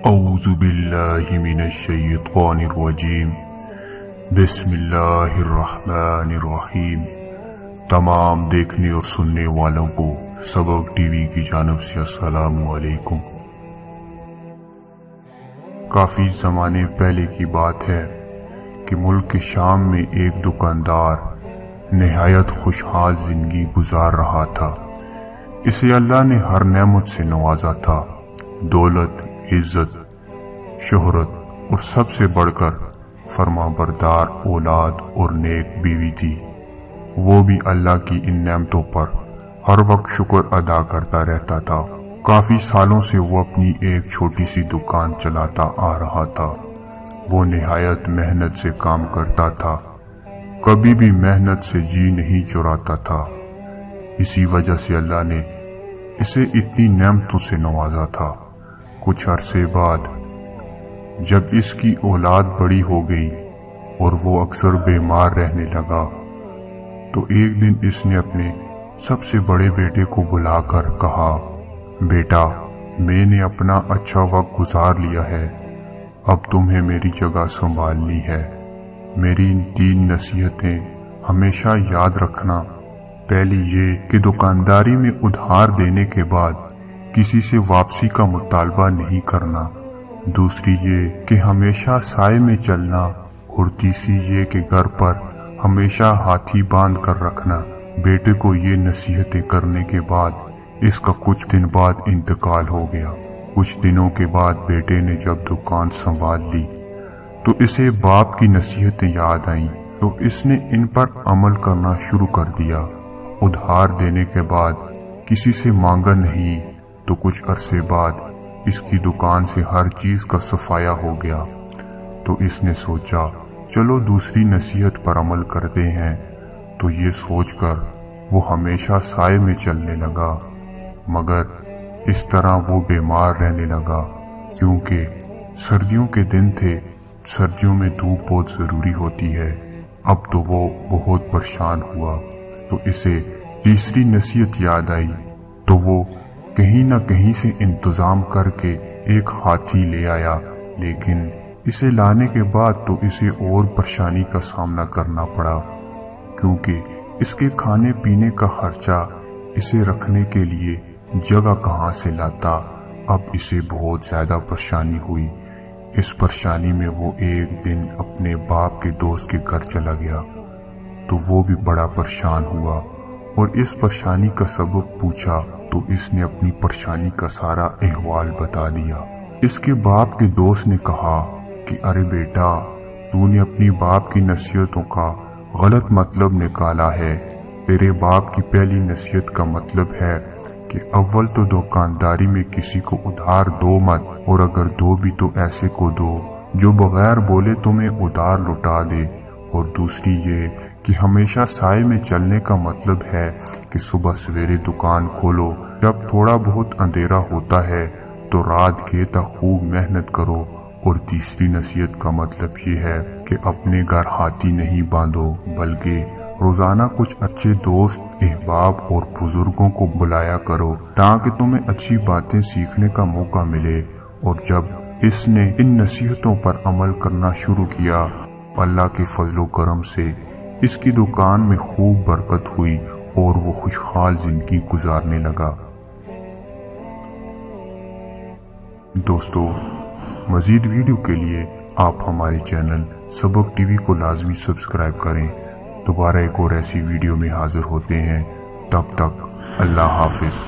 اعوذ باللہ من الشیطان الرجیم بسم اللہ الرحمن الرحیم۔ تمام دیکھنے اور سننے والوں کو سبق ٹی وی کی جانب سے السلام علیکم۔ کافی زمانے پہلے کی بات ہے کہ ملک شام میں ایک دکاندار نہایت خوشحال زندگی گزار رہا تھا۔ اسے اللہ نے ہر نعمت سے نوازا تھا، دولت، عزت، شہرت اور سب سے بڑھ کر فرما بردار اولاد اور نیک بیوی تھی۔ وہ بھی اللہ کی ان نعمتوں پر ہر وقت شکر ادا کرتا رہتا تھا۔ کافی سالوں سے وہ اپنی ایک چھوٹی سی دکان چلاتا آ رہا تھا۔ وہ نہایت محنت سے کام کرتا تھا، کبھی بھی محنت سے جی نہیں چراتا تھا۔ اسی وجہ سے اللہ نے اسے اتنی نعمتوں سے نوازا تھا۔ کچھ عرصے بعد جب اس کی اولاد بڑی ہو گئی اور وہ اکثر بیمار رہنے لگا تو ایک دن اس نے اپنے سب سے بڑے بیٹے کو بلا کر کہا، بیٹا، میں نے اپنا اچھا وقت گزار لیا ہے، اب تمہیں میری جگہ سنبھالنی ہے۔ میری ان 3 نصیحتیں ہمیشہ یاد رکھنا۔ پہلی یہ کہ دکانداری میں ادھار دینے کے بعد کسی سے واپسی کا مطالبہ نہیں کرنا۔ دوسری یہ کہ ہمیشہ سائے میں چلنا، اور تیسری یہ کہ گھر پر ہمیشہ ہاتھی باندھ کر رکھنا۔ بیٹے کو یہ نصیحتیں کرنے کے بعد اس کا کچھ دن بعد انتقال ہو گیا۔ کچھ دنوں کے بعد بیٹے نے جب دکان سنبھال لی تو اسے باپ کی نصیحتیں یاد آئیں، تو اس نے ان پر عمل کرنا شروع کر دیا۔ ادھار دینے کے بعد کسی سے مانگا نہیں، تو کچھ عرصے بعد اس کی دکان سے ہر چیز کا صفایا ہو گیا۔ تو اس نے سوچا چلو دوسری نصیحت پر عمل کرتے ہیں، تو یہ سوچ کر وہ ہمیشہ سائے میں چلنے لگا۔ مگر اس طرح وہ بیمار رہنے لگا، کیونکہ سردیوں کے دن تھے، سردیوں میں دھوپ بہت ضروری ہوتی ہے۔ اب تو وہ بہت پریشان ہوا، تو اسے تیسری نصیحت یاد آئی، تو وہ کہیں نہ کہیں سے انتظام کر کے ایک ہاتھی لے آیا، لیکن اسے لانے کے بعد تو اسے اور پریشانی کا سامنا کرنا پڑا، کیونکہ اس کے کھانے پینے کا خرچہ، اسے رکھنے کے لیے جگہ کہاں سے لاتا۔ اب اسے بہت زیادہ پریشانی ہوئی۔ اس پریشانی میں وہ ایک دن اپنے باپ کے دوست کے گھر چلا گیا، تو وہ بھی بڑا پریشان ہوا اور اس پریشانی کا سبب پوچھا، تو اس نے اپنی پریشانی کا سارا احوال بتا دیا۔ اس کے باپ کے دوست نے کہا کہ ارے بیٹا، تو نے اپنی باپ کی نصیحتوں کا غلط مطلب نکالا ہے۔ تیرے باپ کی پہلی نصیحت کا مطلب ہے کہ اول تو دکانداری میں کسی کو ادھار دو مت، اور اگر دو بھی تو ایسے کو دو جو بغیر بولے تمہیں ادھار لوٹا دے۔ اور دوسری یہ کہ ہمیشہ سائے میں چلنے کا مطلب ہے کہ صبح سویرے دکان کھولو، جب تھوڑا بہت اندھیرا ہوتا ہے تو رات کے تک خوب محنت کرو۔ اور تیسری نصیحت کا مطلب یہ ہے کہ اپنے گھر ہاتھی نہیں باندھو، بلکہ روزانہ کچھ اچھے دوست، احباب اور بزرگوں کو بلایا کرو، تاکہ تمہیں اچھی باتیں سیکھنے کا موقع ملے۔ اور جب اس نے ان نصیحتوں پر عمل کرنا شروع کیا، اللہ کے فضل و کرم سے اس کی دکان میں خوب برکت ہوئی اور وہ خوشحال زندگی گزارنے لگا۔ دوستو، مزید ویڈیو کے لیے آپ ہمارے چینل سبق ٹی وی کو لازمی سبسکرائب کریں۔ دوبارہ ایک اور ایسی ویڈیو میں حاضر ہوتے ہیں، تب تک اللہ حافظ۔